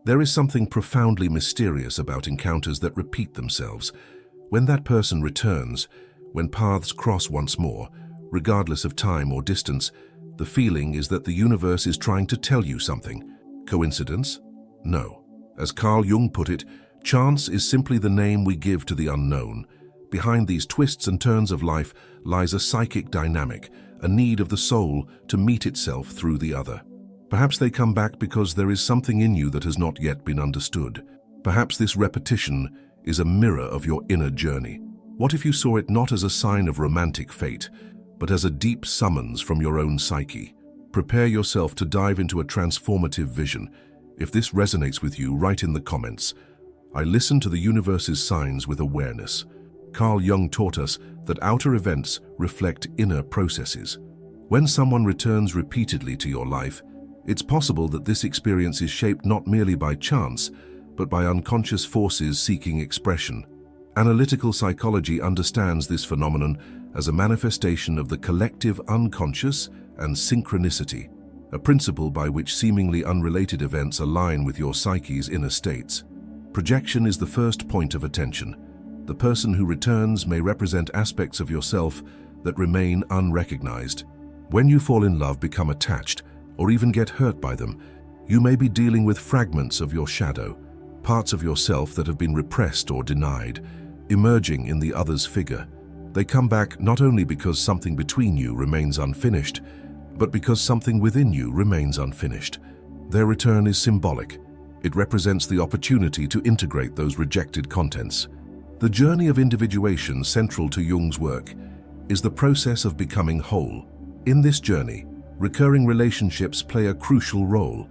There is something profoundly mysterious about encounters that repeat themselves. When that person returns, when paths cross once more, regardless of time or distance, the feeling is that the universe is trying to tell you something. Coincidence? No. As Carl Jung put it, chance is simply the name we give to the unknown. Behind these twists and turns of life lies a psychic dynamic, a need of the soul to meet itself through the other. Perhaps they come back because there is something in you that has not yet been understood. Perhaps this repetition is a mirror of your inner journey. What if you saw it not as a sign of romantic fate, but as a deep summons from your own psyche? Prepare yourself to dive into a transformative vision. If this resonates with you, write in the comments. I listen to the universe's signs with awareness. Carl Jung taught us that outer events reflect inner processes. When someone returns repeatedly to your life, it's possible that this experience is shaped not merely by chance, but by unconscious forces seeking expression. Analytical psychology understands this phenomenon as a manifestation of the collective unconscious and synchronicity, a principle by which seemingly unrelated events align with your psyche's inner states. Projection is the first point of attention. The person who returns may represent aspects of yourself that remain unrecognized. When you fall in love, become attached, or even get hurt by them, you may be dealing with fragments of your shadow, parts of yourself that have been repressed or denied, emerging in the other's figure. They come back not only because something between you remains unfinished, but because something within you remains unfinished. Their return is symbolic. It represents the opportunity to integrate those rejected contents. The journey of individuation, central to Jung's work, is the process of becoming whole. In this journey, recurring relationships play a crucial role.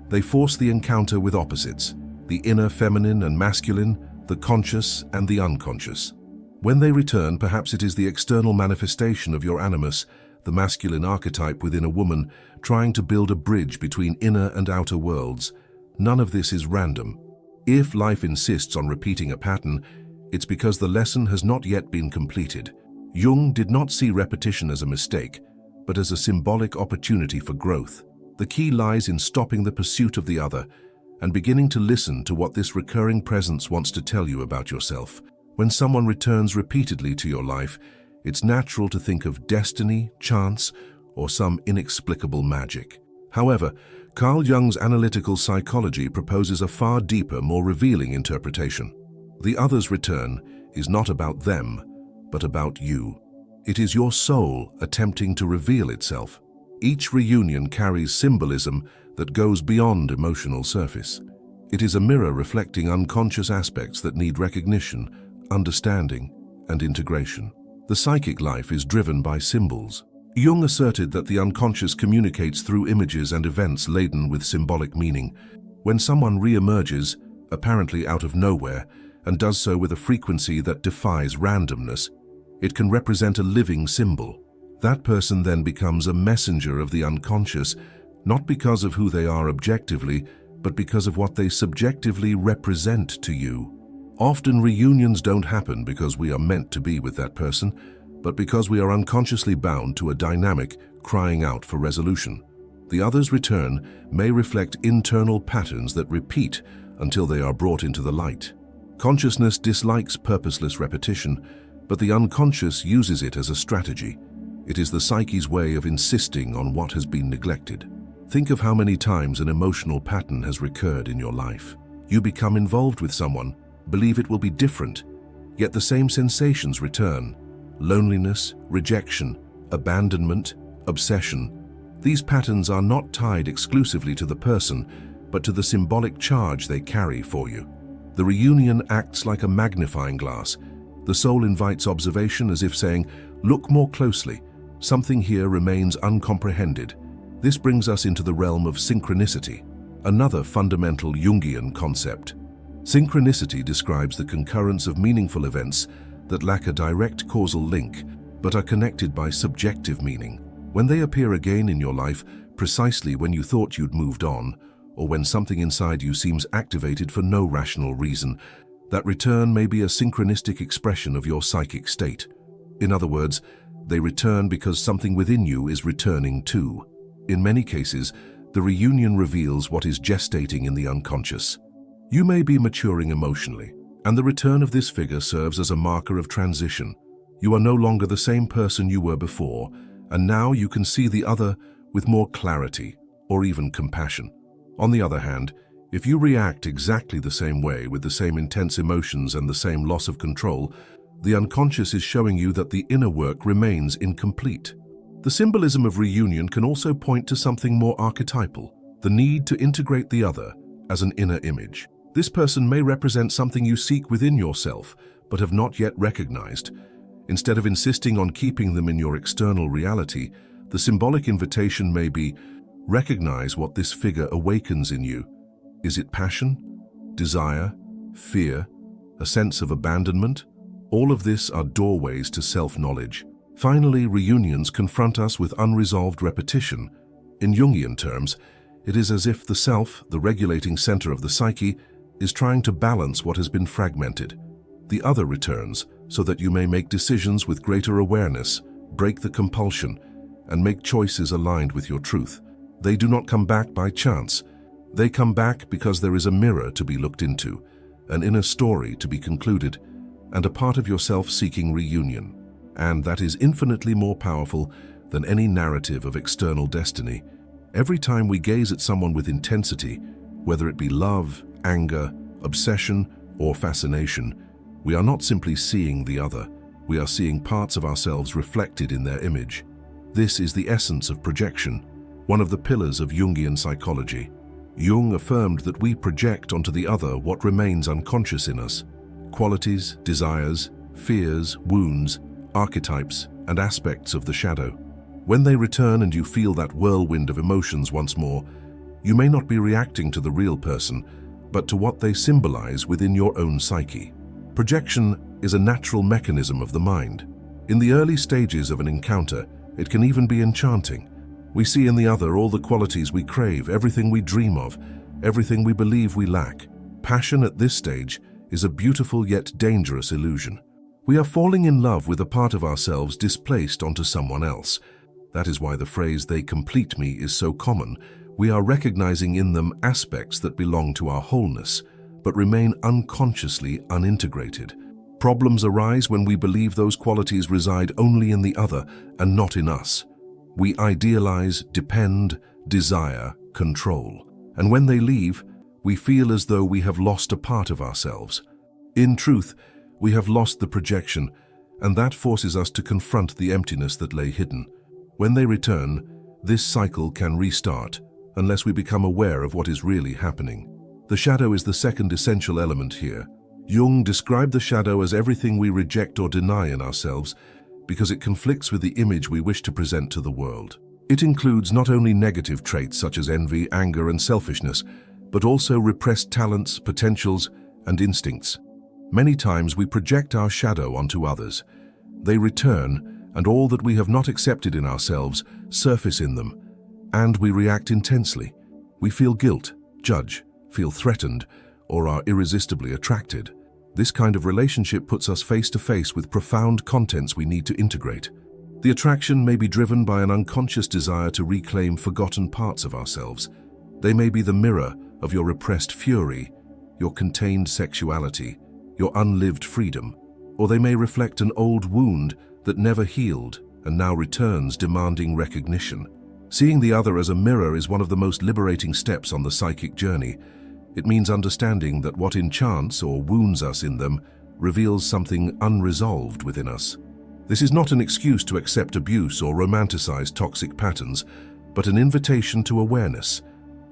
They force the encounter with opposites, the inner feminine and masculine, the conscious and the unconscious. When they return, perhaps it is the external manifestation of your animus, the masculine archetype within a woman, trying to build a bridge between inner and outer worlds. None of this is random. If life insists on repeating a pattern, it's because the lesson has not yet been completed. Jung did not see repetition as a mistake, but as a symbolic opportunity for growth. The key lies in stopping the pursuit of the other and beginning to listen to what this recurring presence wants to tell you about yourself. When someone returns repeatedly to your life, it's natural to think of destiny, chance, or some inexplicable magic. However, Carl Jung's analytical psychology proposes a far deeper, more revealing interpretation. The other's return is not about them, but about you. It is your soul attempting to reveal itself. Each reunion carries symbolism that goes beyond emotional surface. It is a mirror reflecting unconscious aspects that need recognition, understanding, and integration. The psychic life is driven by symbols. Jung asserted that the unconscious communicates through images and events laden with symbolic meaning. When someone re-emerges, apparently out of nowhere, and does so with a frequency that defies randomness, it can represent a living symbol. That person then becomes a messenger of the unconscious, not because of who they are objectively, but because of what they subjectively represent to you. Often reunions don't happen because we are meant to be with that person, but because we are unconsciously bound to a dynamic crying out for resolution. The other's return may reflect internal patterns that repeat until they are brought into the light. Consciousness dislikes purposeless repetition, but the unconscious uses it as a strategy. It is the psyche's way of insisting on what has been neglected. Think of how many times an emotional pattern has recurred in your life. You become involved with someone, believe it will be different, yet the same sensations return. Loneliness, rejection, abandonment, obsession. These patterns are not tied exclusively to the person, but to the symbolic charge they carry for you. The reunion acts like a magnifying glass. The soul invites observation as if saying, "Look more closely. Something here remains uncomprehended." This brings us into the realm of synchronicity, another fundamental Jungian concept. Synchronicity describes the concurrence of meaningful events that lack a direct causal link, but are connected by subjective meaning. When they appear again in your life, precisely when you thought you'd moved on, or when something inside you seems activated for no rational reason, that return may be a synchronistic expression of your psychic state. In other words, they return because something within you is returning too. In many cases, The reunion reveals what is gestating in the unconscious. You may be maturing emotionally, and the return of this figure serves as a marker of transition. You are no longer the same person you were before, and now you can see the other with more clarity or even compassion. On the other hand, if you react exactly the same way with the same intense emotions and the same loss of control, the unconscious is showing you that the inner work remains incomplete. The symbolism of reunion can also point to something more archetypal, the need to integrate the other as an inner image. This person may represent something you seek within yourself, but have not yet recognized. Instead of insisting on keeping them in your external reality, the symbolic invitation may be, recognize what this figure awakens in you. Is it passion, desire, fear, a sense of abandonment? All of this are doorways to self-knowledge. Finally, reunions confront us with unresolved repetition. In Jungian terms, it is as if the self, the regulating center of the psyche, is trying to balance what has been fragmented. The other returns so that you may make decisions with greater awareness, break the compulsion, and make choices aligned with your truth. They do not come back by chance. They come back because there is a mirror to be looked into, an inner story to be concluded, and a part of yourself seeking reunion. And that is infinitely more powerful than any narrative of external destiny. Every time we gaze at someone with intensity, whether it be love, anger, obsession, or fascination, we are not simply seeing the other, we are seeing parts of ourselves reflected in their image. This is the essence of projection, one of the pillars of Jungian psychology. Jung affirmed that we project onto the other what remains unconscious in us: qualities, desires, fears, wounds, archetypes, and aspects of the shadow. When they return and you feel that whirlwind of emotions once more, you may not be reacting to the real person, but to what they symbolize within your own psyche. Projection is a natural mechanism of the mind. In the early stages of an encounter, it can even be enchanting. We see in the other all the qualities we crave, everything we dream of, everything we believe we lack. Passion at this stage is a beautiful yet dangerous illusion. We are falling in love with a part of ourselves displaced onto someone else. That is why the phrase "they complete me" is so common. We are recognizing in them aspects that belong to our wholeness, but remain unconsciously unintegrated. Problems arise when we believe those qualities reside only in the other and not in us. We idealize, depend, desire, control. And when they leave, we feel as though we have lost a part of ourselves. In truth, we have lost the projection, and that forces us to confront the emptiness that lay hidden. When they return, this cycle can restart, unless we become aware of what is really happening. The shadow is the second essential element here. Jung described the shadow as everything we reject or deny in ourselves because it conflicts with the image we wish to present to the world. It includes not only negative traits such as envy, anger, and selfishness, but also repressed talents, potentials, and instincts. Many times we project our shadow onto others. They return, and all that we have not accepted in ourselves surface in them, and we react intensely. We feel guilt, judge, feel threatened, or are irresistibly attracted. This kind of relationship puts us face to face with profound contents we need to integrate. The attraction may be driven by an unconscious desire to reclaim forgotten parts of ourselves. They may be the mirror of your repressed fury, your contained sexuality, your unlived freedom, or they may reflect an old wound that never healed and now returns demanding recognition. Seeing the other as a mirror is one of the most liberating steps on the psychic journey. It means understanding that what enchants or wounds us in them reveals something unresolved within us. This is not an excuse to accept abuse or romanticize toxic patterns, but an invitation to awareness.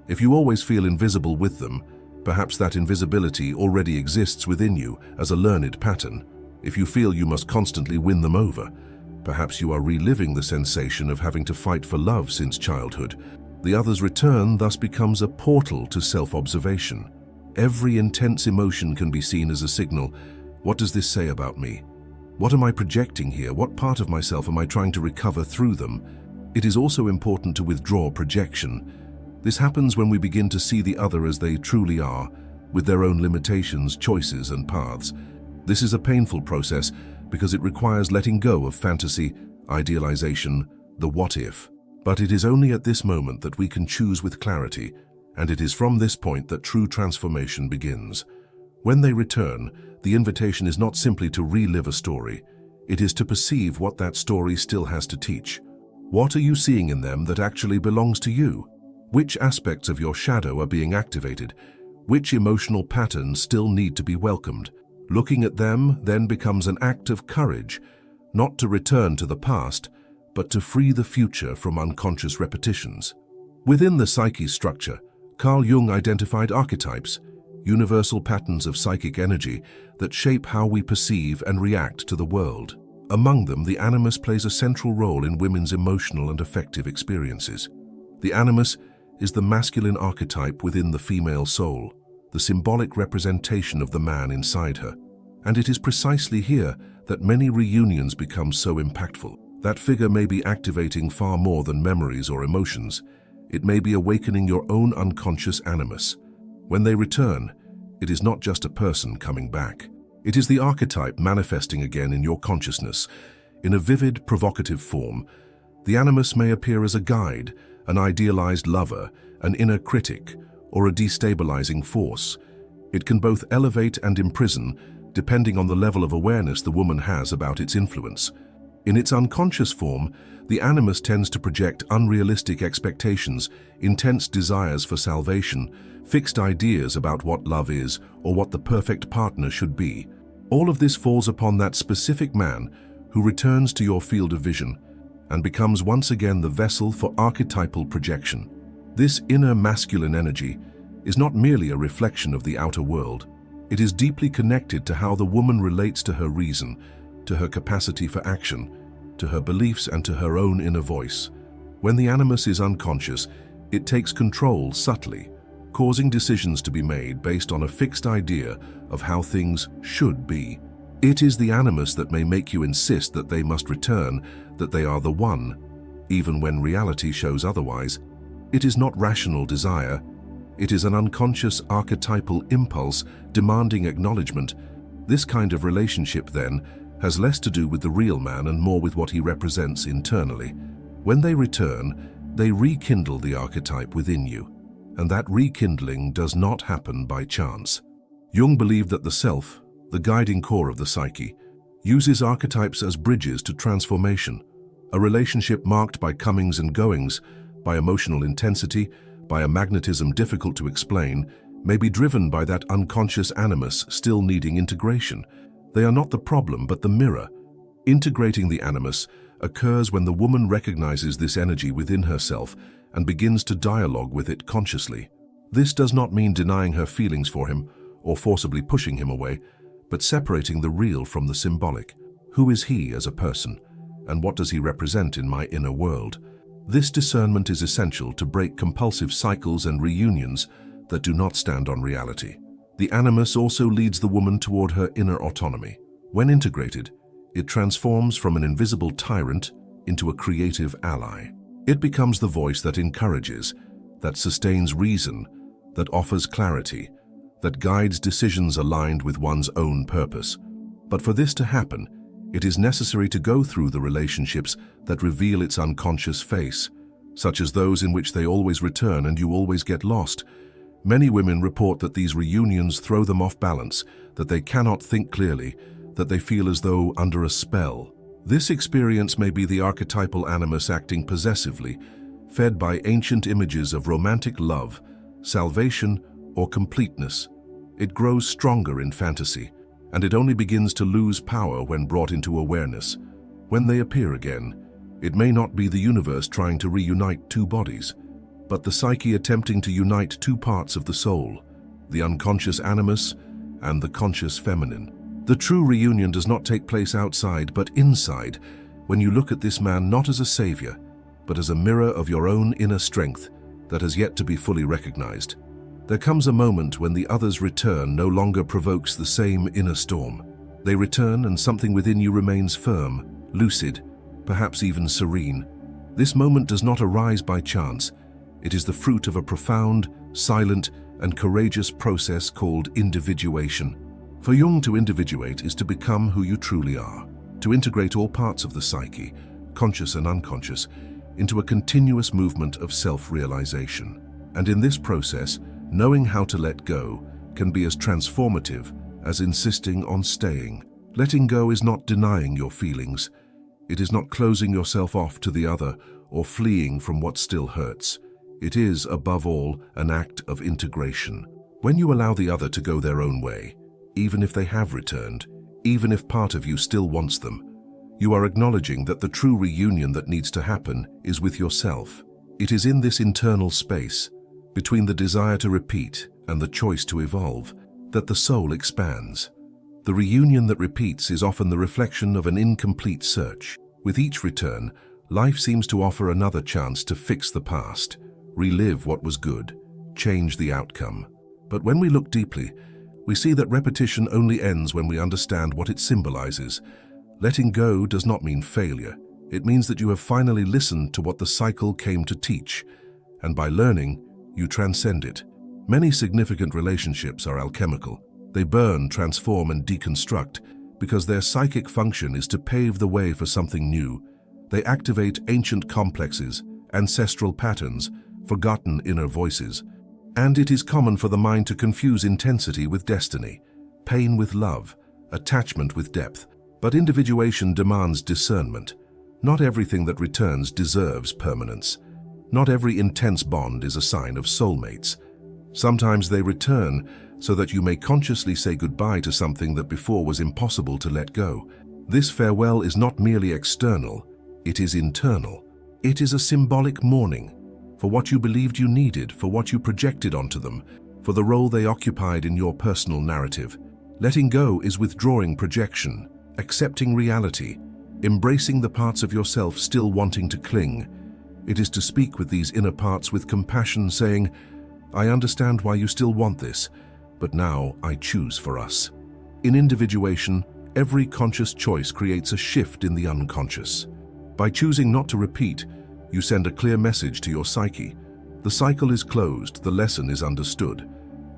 If you always feel invisible with them, perhaps that invisibility already exists within you as a learned pattern. If you feel you must constantly win them over, perhaps you are reliving the sensation of having to fight for love since childhood. The other's return thus becomes a portal to self-observation. Every intense emotion can be seen as a signal. What does this say about me? What am I projecting here? What part of myself am I trying to recover through them? It is also important to withdraw projection. This happens when we begin to see the other as they truly are, with their own limitations, choices, and paths. This is a painful process because it requires letting go of fantasy, idealization, the what if. But it is only at this moment that we can choose with clarity, and it is from this point that true transformation begins. When they return, the invitation is not simply to relive a story, it is to perceive what that story still has to teach. What are you seeing in them that actually belongs to you? Which aspects of your shadow are being activated? Which emotional patterns still need to be welcomed? Looking at them then becomes an act of courage, not to return to the past, but to free the future from unconscious repetitions. Within the psyche's structure, Carl Jung identified archetypes, universal patterns of psychic energy that shape how we perceive and react to the world. Among them, the animus plays a central role in women's emotional and affective experiences. The animus is the masculine archetype within the female soul, the symbolic representation of the man inside her. And it is precisely here that many reunions become so impactful. That figure may be activating far more than memories or emotions. It may be awakening your own unconscious animus. When they return, it is not just a person coming back. It is the archetype manifesting again in your consciousness. In a vivid, provocative form, the animus may appear as a guide, an idealized lover, an inner critic, or a destabilizing force. It can both elevate and imprison, depending on the level of awareness the woman has about its influence. In its unconscious form, the animus tends to project unrealistic expectations, intense desires for salvation, fixed ideas about what love is or what the perfect partner should be. All of this falls upon that specific man who returns to your field of vision and becomes once again the vessel for archetypal projection. This inner masculine energy is not merely a reflection of the outer world. It is deeply connected to how the woman relates to her reason, to her capacity for action, to her beliefs and to her own inner voice. When the animus is unconscious, it takes control subtly, causing decisions to be made based on a fixed idea of how things should be. It is the animus that may make you insist that they must return, that they are the one, even when reality shows otherwise. It is not rational desire. It is an unconscious archetypal impulse demanding acknowledgement. This kind of relationship, then, has less to do with the real man and more with what he represents internally. When they return, they rekindle the archetype within you, and that rekindling does not happen by chance. Jung believed that the self, the guiding core of the psyche, uses archetypes as bridges to transformation. A relationship marked by comings and goings, by emotional intensity, by a magnetism difficult to explain, may be driven by that unconscious animus still needing integration. They are not the problem, but the mirror. Integrating the animus occurs when the woman recognizes this energy within herself and begins to dialogue with it consciously. This does not mean denying her feelings for him or forcibly pushing him away, but separating the real from the symbolic. Who is he as a person, and what does he represent in my inner world? This discernment is essential to break compulsive cycles and reunions that do not stand on reality. The animus also leads the woman toward her inner autonomy. When integrated, it transforms from an invisible tyrant into a creative ally. It becomes the voice that encourages, that sustains reason, that offers clarity, that guides decisions aligned with one's own purpose. But for this to happen, it is necessary to go through the relationships that reveal its unconscious face, such as those in which they always return and you always get lost. Many women report that these reunions throw them off balance, that they cannot think clearly, that they feel as though under a spell. This experience may be the archetypal animus acting possessively, fed by ancient images of romantic love, salvation, or completeness. It grows stronger in fantasy, and it only begins to lose power when brought into awareness. When they appear again, it may not be the universe trying to reunite two bodies, but the psyche attempting to unite two parts of the soul, the unconscious animus and the conscious feminine. The true reunion does not take place outside, but inside, when you look at this man not as a savior, but as a mirror of your own inner strength that has yet to be fully recognized. There comes a moment when the other's return no longer provokes the same inner storm. They return and something within you remains firm, lucid, perhaps even serene. This moment does not arise by chance. It is the fruit of a profound, silent, and courageous process called individuation. For Jung, to individuate is to become who you truly are, to integrate all parts of the psyche, conscious and unconscious, into a continuous movement of self-realization. And in this process, knowing how to let go can be as transformative as insisting on staying. Letting go is not denying your feelings. It is not closing yourself off to the other or fleeing from what still hurts. It is, above all, an act of integration. When you allow the other to go their own way, even if they have returned, even if part of you still wants them, you are acknowledging that the true reunion that needs to happen is with yourself. It is in this internal space, between the desire to repeat and the choice to evolve, that the soul expands. The reunion that repeats is often the reflection of an incomplete search. With each return, life seems to offer another chance to fix the past, relive what was good, change the outcome. But when we look deeply, we see that repetition only ends when we understand what it symbolizes. Letting go does not mean failure. It means that you have finally listened to what the cycle came to teach, and by learning, you transcend it. Many significant relationships are alchemical. They burn, transform, and deconstruct because their psychic function is to pave the way for something new. They activate ancient complexes, ancestral patterns, forgotten inner voices. And it is common for the mind to confuse intensity with destiny, pain with love, attachment with depth. But individuation demands discernment. Not everything that returns deserves permanence. Not every intense bond is a sign of soulmates. Sometimes they return so that you may consciously say goodbye to something that before was impossible to let go. This farewell is not merely external, it is internal. It is a symbolic mourning for what you believed you needed, for what you projected onto them, for the role they occupied in your personal narrative. Letting go is withdrawing projection, accepting reality, embracing the parts of yourself still wanting to cling. It is to speak with these inner parts with compassion, saying, I understand why you still want this, but now I choose for us. In individuation, every conscious choice creates a shift in the unconscious. By choosing not to repeat, you send a clear message to your psyche. The cycle is closed, the lesson is understood,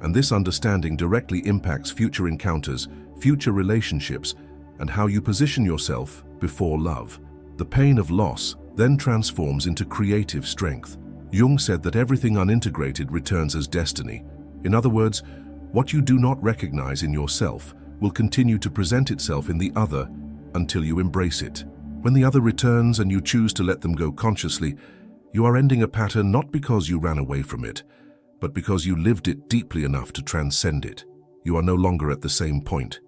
and this understanding directly impacts future encounters, future relationships, and how you position yourself before love. The pain of loss then transforms into creative strength. Jung said that everything unintegrated returns as destiny. In other words, what you do not recognize in yourself will continue to present itself in the other until you embrace it. When the other returns and you choose to let them go consciously, you are ending a pattern not because you ran away from it, but because you lived it deeply enough to transcend it. You are no longer at the same point.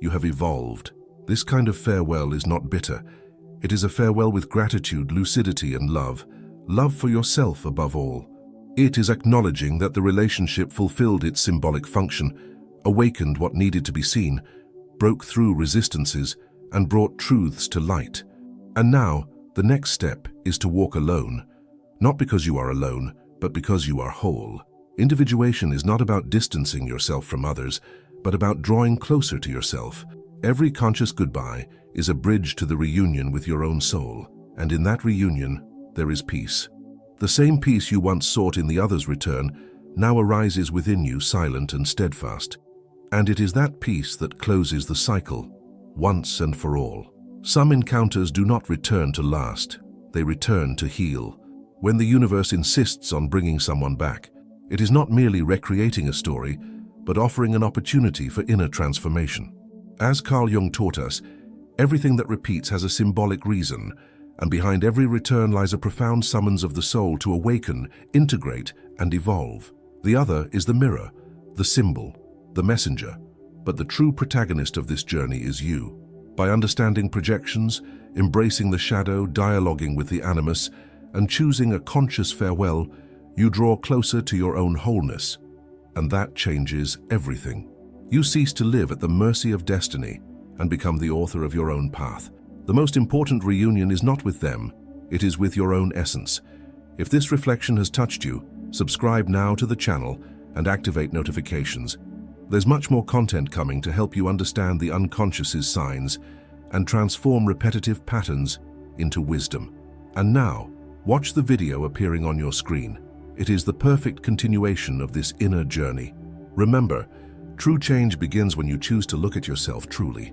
You have evolved. This kind of farewell is not bitter. It is a farewell with gratitude, lucidity, and love. Love for yourself above all. It is acknowledging that the relationship fulfilled its symbolic function, awakened what needed to be seen, broke through resistances, and brought truths to light. And now, the next step is to walk alone. Not because you are alone, but because you are whole. Individuation is not about distancing yourself from others, but about drawing closer to yourself. Every conscious goodbye is a bridge to the reunion with your own soul, and in that reunion, there is peace. The same peace you once sought in the other's return now arises within you, silent and steadfast. And it is that peace that closes the cycle, once and for all. Some encounters do not return to last, they return to heal. When the universe insists on bringing someone back, it is not merely recreating a story, but offering an opportunity for inner transformation. As Carl Jung taught us, everything that repeats has a symbolic reason, and behind every return lies a profound summons of the soul to awaken, integrate, and evolve. The other is the mirror, the symbol, the messenger, but the true protagonist of this journey is you. By understanding projections, embracing the shadow, dialoguing with the animus, and choosing a conscious farewell, you draw closer to your own wholeness, and that changes everything. You cease to live at the mercy of destiny and become the author of your own path. The most important reunion is not with them, it is with your own essence. If this reflection has touched you, subscribe now to the channel and activate notifications. There's much more content coming to help you understand the unconscious's signs and transform repetitive patterns into wisdom. And now, watch the video appearing on your screen. It is the perfect continuation of this inner journey. Remember, true change begins when you choose to look at yourself truly.